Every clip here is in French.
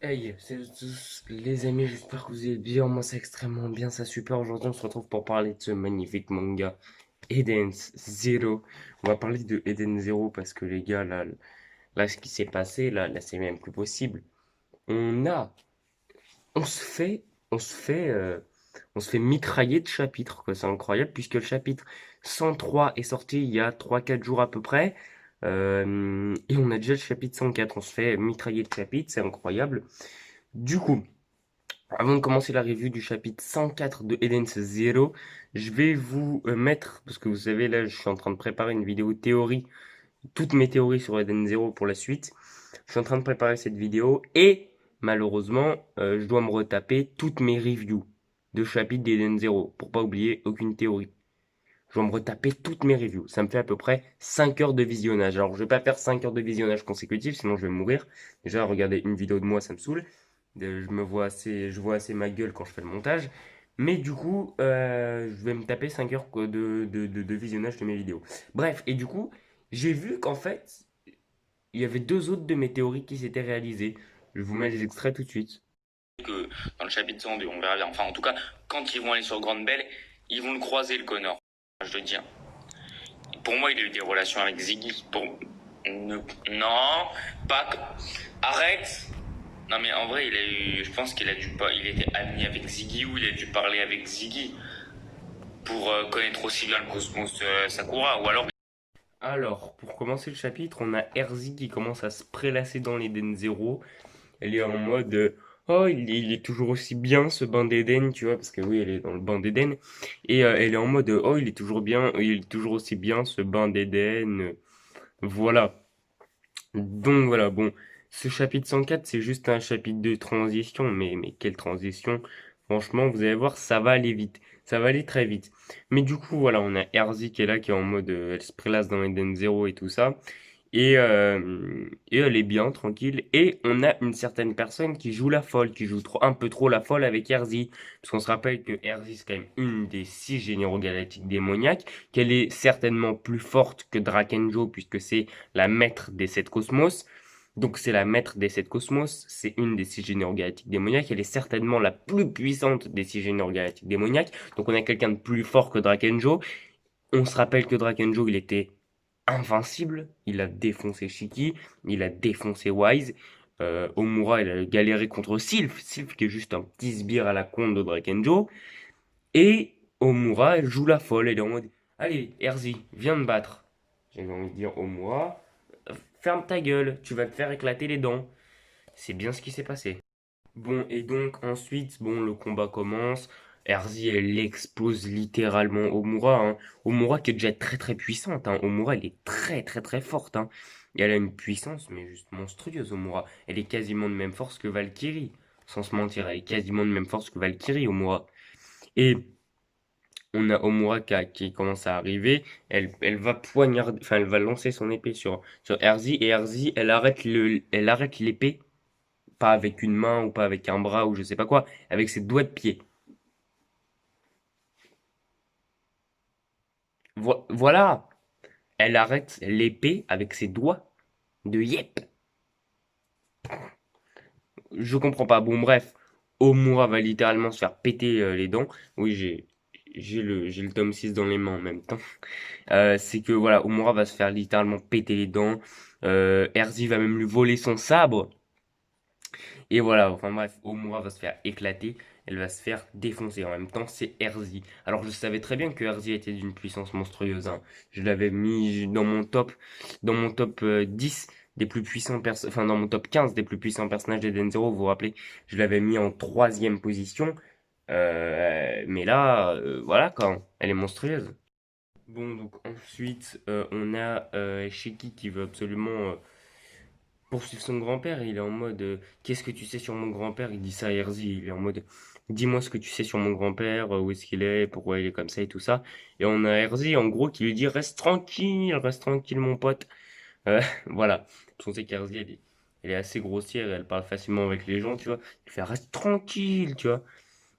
Hey, salut à tous les amis, j'espère que vous allez bien. Moi, c'est extrêmement bien, ça super. Aujourd'hui, on se retrouve pour parler de ce magnifique manga Eden Zero. On va parler de Eden Zero parce que les gars, là, ce qui s'est passé, là, c'est même plus possible. On a, on se fait, on se fait, on se fait mitrailler de chapitres, quoi. C'est incroyable puisque le chapitre 103 est sorti il y a 3 4 jours à peu près. Et on a déjà le chapitre 104. On se fait mitrailler de chapitres, c'est incroyable. Du coup, avant de commencer la review du chapitre 104 de Eden's Zero, je vais vous mettre, parce que vous savez, là, je suis en train de préparer une vidéo théorie, toutes mes théories sur Eden Zero pour la suite. Je suis en train de préparer cette vidéo et, malheureusement, je dois me retaper toutes mes reviews de chapitres d'Eden Zero, pour pas oublier aucune théorie. Je dois me retaper toutes mes reviews. Ça me fait à peu près 5 heures de visionnage. Alors, je vais pas faire 5 heures de visionnage consécutifs, sinon je vais mourir. Déjà, regarder une vidéo de moi, ça me saoule. Je vois assez ma gueule quand je fais le montage. Mais du coup, je vais me taper 5 heures quoi, de visionnage de mes vidéos. Bref, et du coup, j'ai vu qu'en fait, il y avait deux autres de mes théories qui s'étaient réalisées. Je vous mets les extraits tout de suite. Que dans le chapitre 102, on verra bien. Enfin, en tout cas, quand ils vont aller sur Grande Belle, ils vont le croiser, le Connor. Je le dis. Pour moi, il a eu des relations avec Ziggy. Non, pas. Arrête. Non, mais en vrai, il a eu. Je pense qu'il a dû pas. Il était ami avec Ziggy ou il a dû parler avec Ziggy pour connaître aussi bien le cosmos Sakura. Ou alors. Alors, pour commencer le chapitre, on a Erzi qui commence à se prélasser dans l'Eden Zero. Elle est en mode oh, il est toujours aussi bien ce bain d'Éden, tu vois, parce que oui, elle est dans le bain d'Éden. Et elle est en mode oh, il est toujours bien, il est toujours aussi bien ce bain d'Éden. Voilà. Donc voilà, bon, ce chapitre 104, c'est juste un chapitre de transition, mais quelle transition? Franchement, vous allez voir, ça va aller vite. Ça va aller très vite. Mais du coup, voilà, on a Erzi qui est là, qui est en mode elle se prélasse dans Eden Zero et tout ça. Et elle est bien, tranquille. Et on a une certaine personne qui joue la folle, qui joue trop, un peu trop la folle avec Erzi. Parce qu'on se rappelle que Erzi, c'est quand même une des 6 généraux galactiques démoniaques, qu'elle est certainement plus forte que Drakenjo, puisque c'est la maître des 7 cosmos. Donc c'est la maître des 7 cosmos, c'est une des 6 généraux galactiques démoniaques, elle est certainement la plus puissante des 6 généraux galactiques démoniaques. Donc on a quelqu'un de plus fort que Drakenjo. On se rappelle que Drakenjo, il était invincible. Il a défoncé Shiki, il a défoncé Wise. Omura, il a galéré contre Sylph. Sylph qui est juste un petit sbire à la con de Drakenjo. Et Omura, elle joue la folle. Elle est en mode allez, Erzi, viens me battre. J'ai envie de dire Omura, ferme ta gueule, tu vas te faire éclater les dents. C'est bien ce qui s'est passé. Bon, et donc ensuite, bon, le combat commence. Erzi, elle explose littéralement Omura, hein. Omura qui est déjà très très puissante, hein. Omura, elle est très très très forte, hein. Et elle a une puissance, mais juste monstrueuse, Omura. Elle est quasiment de même force que Valkyrie. Sans se mentir, elle est quasiment de même force que Valkyrie, Omura. Et on a Omura qui commence à arriver. Elle va poignarder, enfin, elle va lancer son épée sur Erzi. Et Erzi, elle arrête l'épée pas avec une main ou pas avec un bras ou je sais pas quoi, avec ses doigts de pied. Voilà, elle arrête l'épée avec ses doigts de yep. Je comprends pas. Bon, bref, Omura va littéralement se faire péter les dents. Oui, j'ai le tome 6 dans les mains en même temps. C'est que voilà, Omura va se faire littéralement péter les dents. Erzi va même lui voler son sabre. Et voilà, enfin bref, Omura va se faire éclater, elle va se faire défoncer. En même temps, c'est Erzi. Alors je savais très bien que Erzi était d'une puissance monstrueuse, hein. Je l'avais mis dans mon top 10 des plus puissants enfin dans mon top 15 des plus puissants personnages d'Eden Zero, vous vous rappelez, je l'avais mis en troisième position. Mais là, voilà quand, elle est monstrueuse. Bon, donc ensuite, on a Shiki qui veut absolument poursuivre son grand-père. Il est en mode qu'est-ce que tu sais sur mon grand-père? Il dit ça à Erzi. Il est en mode dis-moi ce que tu sais sur mon grand-père, où est-ce qu'il est, pourquoi il est comme ça et tout ça. Et on a Erzi en gros qui lui dit reste tranquille mon pote. Voilà. Parce qu'on sait qu'Erzi elle est assez grossière, elle parle facilement avec les gens, tu vois. Il fait reste tranquille, tu vois.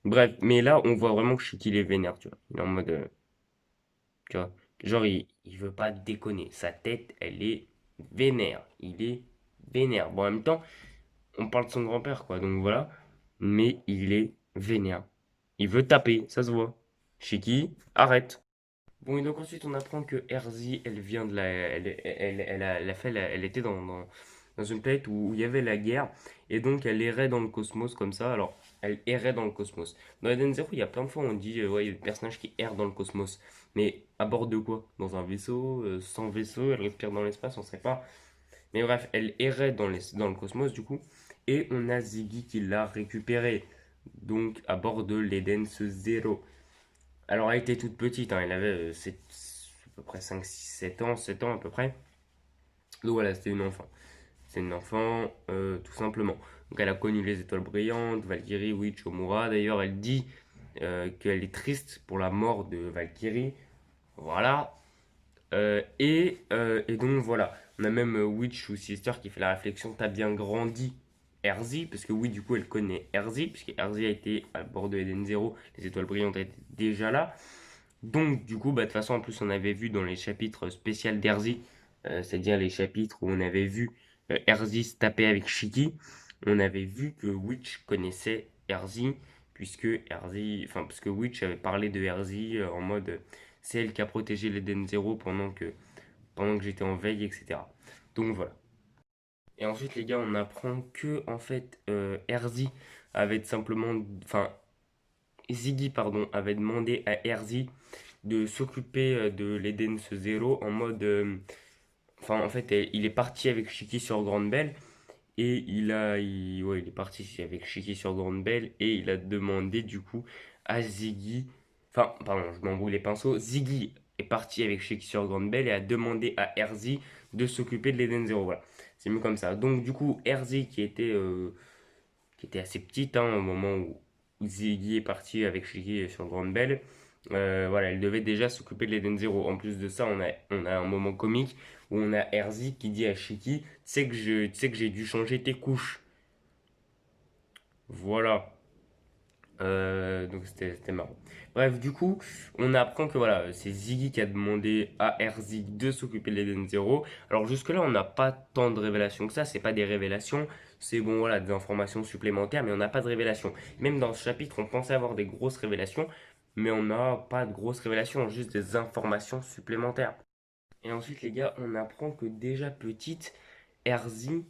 Bref, mais là on voit vraiment que qu'il est vénère, tu vois. Il est en mode tu vois. Genre il veut pas déconner. Sa tête elle est vénère. Il est vénère. Bon en même temps. on parle de son grand-père, quoi. Donc voilà. Mais il est vénère. Il veut taper, ça se voit. Shiki, arrête. Bon, et donc ensuite, on apprend que Erzi, elle vient de la. Elle a fait elle était dans une planète où il y avait la guerre. Et donc, elle errait dans le cosmos comme ça. Alors, elle errait dans le cosmos. Dans Eden Zero, il y a plein de fois, on dit, ouais, il y a des personnages qui errent dans le cosmos. Mais à bord de quoi? Dans un vaisseau, sans vaisseau, elle respire dans l'espace, on sait pas. Mais bref, elle errait dans le cosmos, du coup. Et on a Ziggy qui l'a récupérée. Donc, à bord de l'Eden Zero. Alors, elle était toute petite, hein, elle avait à peu près 5, 6, 7 ans, 7 ans à peu près. Donc voilà, c'était une enfant. C'est une enfant, tout simplement. Donc elle a connu les étoiles brillantes, Valkyrie, Witch, Omura. D'ailleurs, elle dit qu'elle est triste pour la mort de Valkyrie. Voilà. Et donc voilà. On a même Witch ou Sister qui fait la réflexion, t'as bien grandi, Erzi, parce que oui, du coup, elle connaît Erzi, puisque Erzi a été à bord de Eden Zero, les étoiles brillantes étaient déjà là. Donc, du coup, bah, de toute façon, en plus, on avait vu dans les chapitres spéciaux d'Erzi, c'est-à-dire les chapitres où on avait vu Erzi se taper avec Shiki, on avait vu que Witch connaissait Erzi, puisque parce que Witch avait parlé de Erzi en mode c'est elle qui a protégé l'Eden Zero pendant que j'étais en veille, etc. Donc voilà. Et ensuite, les gars, on apprend que en fait, Erzi avait simplement, enfin, Ziggy, pardon, avait demandé à Erzi de s'occuper de l'Eden Zero en mode. Enfin, en fait, il est parti avec Shiki sur Grande Belle et ouais, il est parti avec Shiki sur Grande Belle et il a demandé du coup à Ziggy. Enfin, pardon, je m'embrouille les pinceaux. Ziggy est parti avec Shiki sur Grande Belle et a demandé à Erzi de s'occuper de l'Eden Zero. Voilà, c'est mieux comme ça. Donc, du coup, Erzi qui était assez petite hein, au moment où Ziggy est parti avec Shiggy sur Grande Belle. Voilà, elle devait déjà s'occuper de l'Eden Zero. En plus de ça, on a un moment comique où on a Erzi qui dit à Shiki, tu sais que j'ai dû changer tes couches. Voilà. Donc c'était marrant. Bref, du coup, on apprend que voilà, c'est Ziggy qui a demandé à Erzi de s'occuper de l'Eden Zero. Alors jusque-là, on n'a pas tant de révélations que ça, c'est pas des révélations, c'est bon voilà, des informations supplémentaires, mais on n'a pas de révélations. Même dans ce chapitre, on pensait avoir des grosses révélations, mais on n'a pas de grosses révélations, juste des informations supplémentaires. Et ensuite, les gars, on apprend que déjà petite, Erzi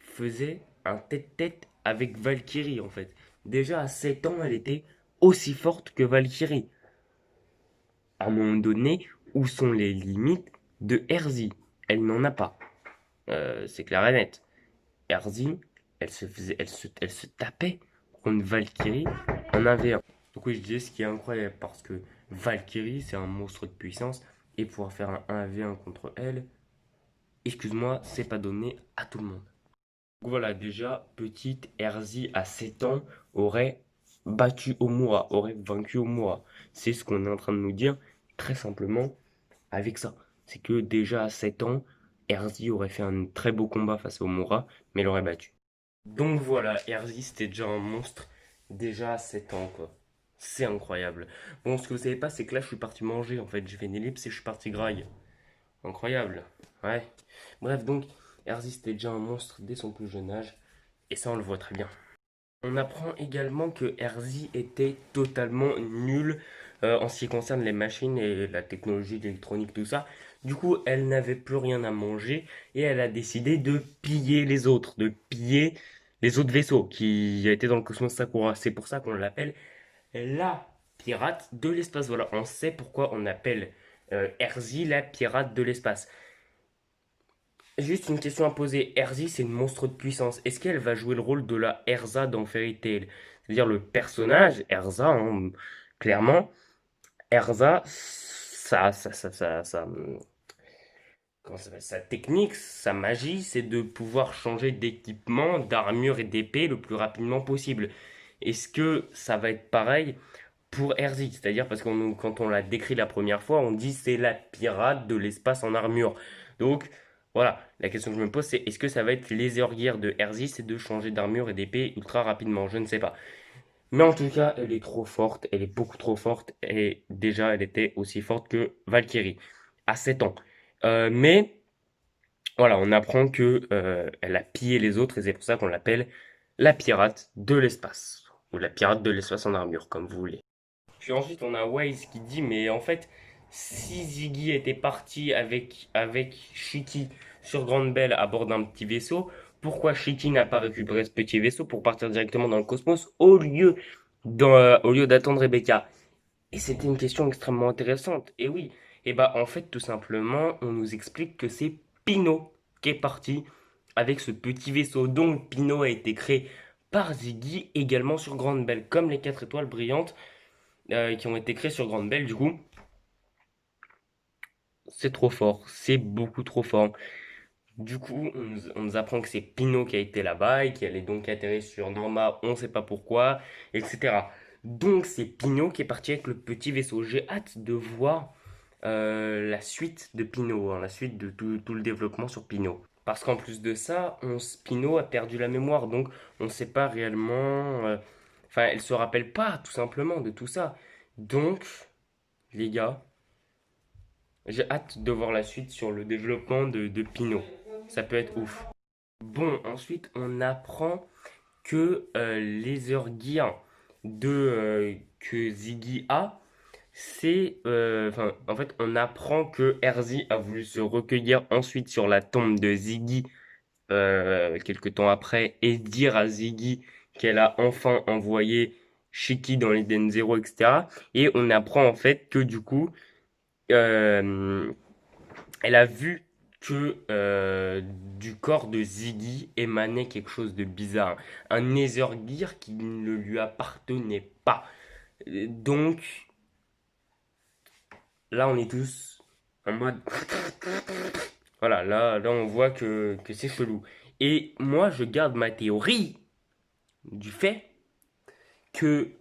faisait un tête-tête avec Valkyrie, en fait. Déjà à 7 ans, elle était aussi forte que Valkyrie. À un moment donné, où sont les limites de Erzi? Elle n'en a pas. C'est clair et net. Erzi, elle se tapait contre Valkyrie en 1v1. Donc oui, je disais ce qui est incroyable, parce que Valkyrie, c'est un monstre de puissance, et pouvoir faire un 1v1 contre elle, excuse-moi, c'est pas donné à tout le monde. Donc voilà, déjà, petite Erzi à 7 ans aurait battu Omura, aurait vaincu Omura. C'est ce qu'on est en train de nous dire très simplement avec ça. C'est que déjà à 7 ans, Erzi aurait fait un très beau combat face à Omura, mais l'aurait battu. Donc voilà, Erzi c'était déjà un monstre, déjà à 7 ans quoi. C'est incroyable. Bon, ce que vous savez pas, c'est que là je suis parti manger en fait. J'ai fait une ellipse et je suis parti graille. Incroyable. Ouais. Bref, donc, Erzi était déjà un monstre dès son plus jeune âge, et ça on le voit très bien. On apprend également que Erzi était totalement nul en ce qui concerne les machines et la technologie, l'électronique, tout ça. Du coup, elle n'avait plus rien à manger et elle a décidé de piller les autres, de piller les autres vaisseaux qui étaient dans le cosmos Sakura. C'est pour ça qu'on l'appelle la pirate de l'espace. Voilà, on sait pourquoi on appelle Erzi la pirate de l'espace. Juste une question à poser. Erzi, c'est une monstre de puissance. Est-ce qu'elle va jouer le rôle de la Erza dans Fairy Tail? C'est-à-dire le personnage, Erza, hein, clairement, Erza, comment ça s'appelle, sa technique, sa magie, c'est de pouvoir changer d'équipement, d'armure et d'épée le plus rapidement possible. Est-ce que ça va être pareil pour Erzi? C'est-à-dire parce que quand on l'a décrit la première fois, on dit c'est la pirate de l'espace en armure. Donc voilà, la question que je me pose c'est est-ce que ça va être les heures gear de Erzi, c'est de changer d'armure et d'épée ultra rapidement? Je ne sais pas. Mais en tout cas, elle est trop forte, elle est beaucoup trop forte, et déjà elle était aussi forte que Valkyrie, à 7 ans. Mais Voilà, on apprend que elle a pillé les autres et c'est pour ça qu'on l'appelle la pirate de l'espace. Ou la pirate de l'espace en armure, comme vous voulez. Puis ensuite, on a Wise qui dit, mais en fait, si Ziggy était parti avec Shiki sur Grande Belle à bord d'un petit vaisseau, pourquoi Shiki n'a pas récupéré ce petit vaisseau pour partir directement dans le cosmos au lieu d'attendre Rebecca? Et c'était une question extrêmement intéressante. Et oui, et bah en fait, tout simplement, on nous explique que c'est Pino qui est parti avec ce petit vaisseau. Donc Pino a été créé par Ziggy également sur Grande Belle, comme les 4 étoiles brillantes qui ont été créés sur Grande Belle. Du coup, c'est trop fort, c'est beaucoup trop fort. Du coup, on nous apprend que c'est Pino qui a été là-bas et qui allait donc atterrir sur Norma, on ne sait pas pourquoi, etc. Donc c'est Pino qui est parti avec le petit vaisseau. J'ai hâte de voir la suite de Pino, hein, la suite de tout le développement sur Pino. Parce qu'en plus de ça, Pino a perdu la mémoire, donc on ne sait pas réellement... Enfin, elle se rappelle pas tout simplement de tout ça. Donc, les gars, j'ai hâte de voir la suite sur le développement de Pinot. Ça peut être ouf. Bon, ensuite, on apprend que les Gear que Ziggy a, enfin, en fait, on apprend que Erzi a voulu se recueillir ensuite sur la tombe de Ziggy quelques temps après et dire à Ziggy qu'elle a enfin envoyé Shiki dans l'Eden Zero, etc. Et on apprend en fait que du coup, euh, elle a vu que du corps de Ziggy émanait quelque chose de bizarre, un Nether Gear qui ne lui appartenait pas. Donc là, on est tous en mode, voilà, là on voit que c'est chelou. Et moi, je garde ma théorie du fait que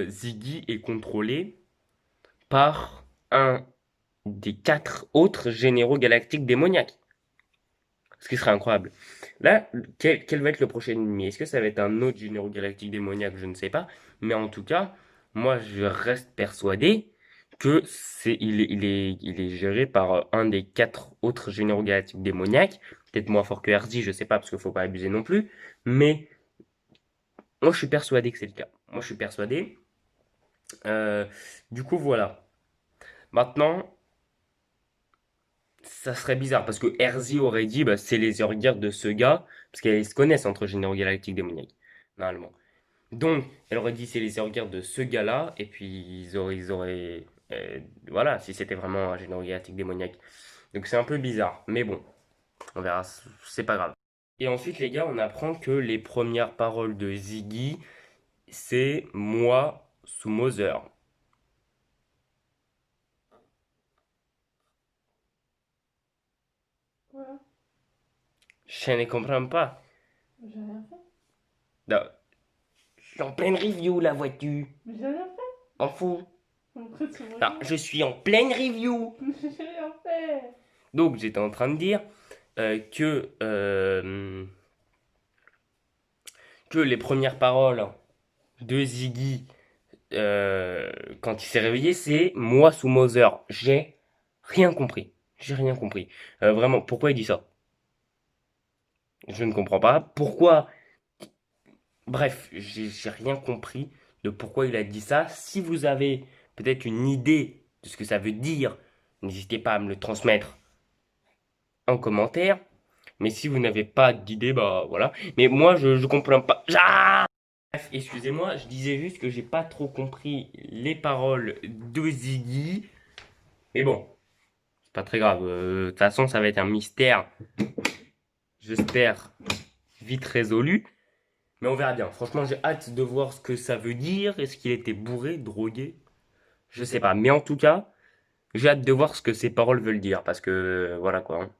Ziggy est contrôlé par un des 4 autres généraux galactiques démoniaques. Ce qui serait incroyable. Là, quel va être le prochain ennemi? Est-ce que ça va être un autre généraux galactique démoniaque? Je ne sais pas. Mais en tout cas, moi, je reste persuadé que il est géré par un des 4 autres généraux galactiques démoniaques. Peut-être moins fort que RZ, je sais pas, parce qu'il faut pas abuser non plus. Mais moi, je suis persuadé que c'est le cas. Moi, je suis persuadé. Euh, du coup, voilà. Maintenant, ça serait bizarre parce que RZ aurait dit bah, c'est les orgues de ce gars, parce qu'ils se connaissent entre généraux galactiques démoniaques, normalement. Donc, elle aurait dit c'est les orgues de ce gars-là, et puis voilà, si c'était vraiment un généraux galactique démoniaque. Donc c'est un peu bizarre, mais bon, on verra, c'est pas grave. Et ensuite, les gars, on apprend que les premières paroles de Ziggy, c'est moi sous Mother. Voilà, Je ne comprends pas. j'ai rien fait. Non, je suis en pleine review, la vois-tu. Mais j'ai rien fait. En fou. Après, tu me Non, regardes. je suis en pleine review. Mais j'ai rien fait. Donc, j'étais en train de dire que les premières paroles de Ziggy quand il s'est réveillé, c'est moi sous Mother. J'ai rien compris. J'ai rien compris. Vraiment, pourquoi il dit ça? Je ne comprends pas. Pourquoi? Bref, j'ai rien compris de pourquoi il a dit ça. Si vous avez peut-être une idée de ce que ça veut dire, n'hésitez pas à me le transmettre en commentaire. Mais si vous n'avez pas d'idée, bah voilà. Mais moi, je comprends pas. Bref, excusez-moi, je disais juste que j'ai pas trop compris les paroles de Ziggy. Mais bon, c'est pas très grave. De toute façon, ça va être un mystère, j'espère, vite résolu. Mais on verra bien. Franchement, j'ai hâte de voir ce que ça veut dire. Est-ce qu'il était bourré, drogué? Je sais pas. Mais en tout cas, j'ai hâte de voir ce que ces paroles veulent dire. Parce que, voilà quoi, hein.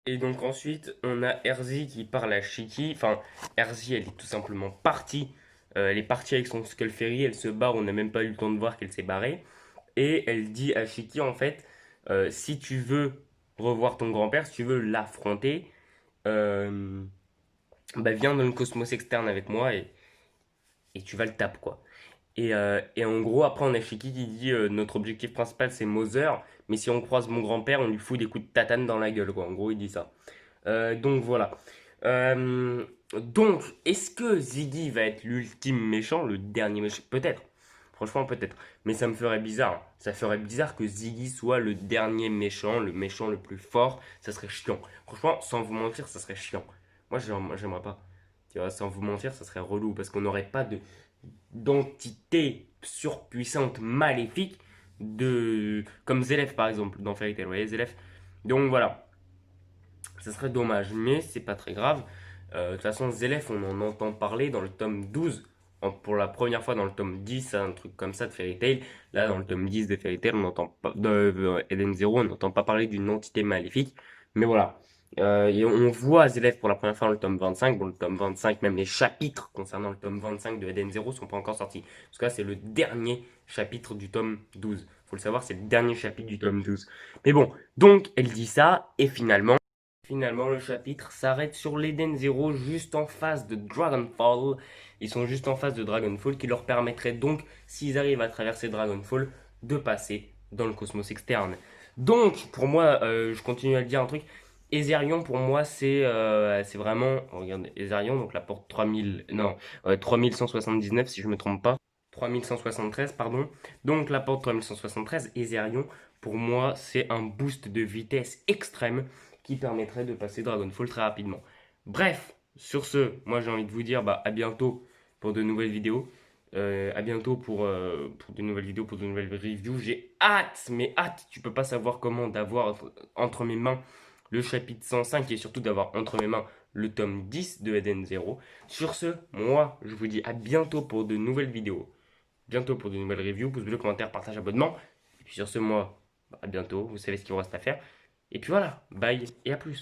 Et donc ensuite, on a Erzi qui parle à Shiki. Enfin, Erzi, elle est tout simplement partie. Elle est partie avec son Skull Ferry, elle se barre, on n'a même pas eu le temps de voir qu'elle s'est barrée. Et elle dit à Shiki, en fait, si tu veux revoir ton grand-père, si tu veux l'affronter, euh, bah viens dans le cosmos externe avec moi et tu vas le taper, quoi. Et en gros, après, on a Shiki qui dit notre objectif principal c'est Mother, mais si on croise mon grand-père, on lui fout des coups de tatane dans la gueule, quoi. En gros, il dit ça. Donc voilà. Donc, est-ce que Ziggy va être l'ultime méchant, le dernier méchant? Peut-être. Franchement, peut-être. Mais ça me ferait bizarre. Ça ferait bizarre que Ziggy soit le dernier méchant le plus fort. Ça serait chiant. Franchement, sans vous mentir, ça serait chiant. Moi, j'aimerais pas. Tu vois, sans vous mentir, ça serait relou parce qu'on n'aurait pas d'entité surpuissante, maléfique, comme Zelef par exemple, dans Fairy Tail. Vous voyez, Zelef. Donc voilà. Ça serait dommage, mais c'est pas très grave. De toute façon, Zelef, on en entend parler dans le tome 12, pour la première fois dans le tome 10, un truc comme ça de Fairy Tail. Là, dans le tome 10 de Fairy Tail, on n'entend pas, de Eden Zero, on n'entend pas parler d'une entité maléfique. Mais voilà. Et on voit Zelef pour la première fois dans le tome 25. Bon, le tome 25, même les chapitres concernant le tome 25 de Eden Zero sont pas encore sortis. Parce que là, c'est le dernier chapitre du tome 12. Faut le savoir, c'est le dernier chapitre du tome 12. Mais bon, donc elle dit ça, et finalement, le chapitre s'arrête sur l'Eden Zero, juste en face de Dragonfall. Ils sont juste en face de Dragonfall, qui leur permettrait donc, s'ils arrivent à traverser Dragonfall, de passer dans le cosmos externe. Donc, pour moi, je continue à le dire un truc. Ezerion, pour moi, c'est vraiment. Regarde, Ezerion, donc la porte 3000. Non, 3179, si je me trompe pas. 3173, pardon. Donc, la porte 3173, Ezerion, pour moi, c'est un boost de vitesse extrême qui permettrait de passer Dragonfall très rapidement. Bref, sur ce, moi j'ai envie de vous dire à bientôt pour de nouvelles vidéos. À bientôt pour de nouvelles vidéos, pour de nouvelles reviews. J'ai hâte, mais hâte, tu peux pas savoir comment d'avoir entre mes mains le chapitre 105 et surtout d'avoir entre mes mains le tome 10 de Eden Zero. Sur ce, moi je vous dis à bientôt pour de nouvelles vidéos. Bientôt pour de nouvelles reviews. Pouce bleu, commentaire, partage, abonnement. Et puis sur ce, moi, à bientôt. Vous savez ce qu'il vous reste à faire. Et puis voilà, bye et à plus.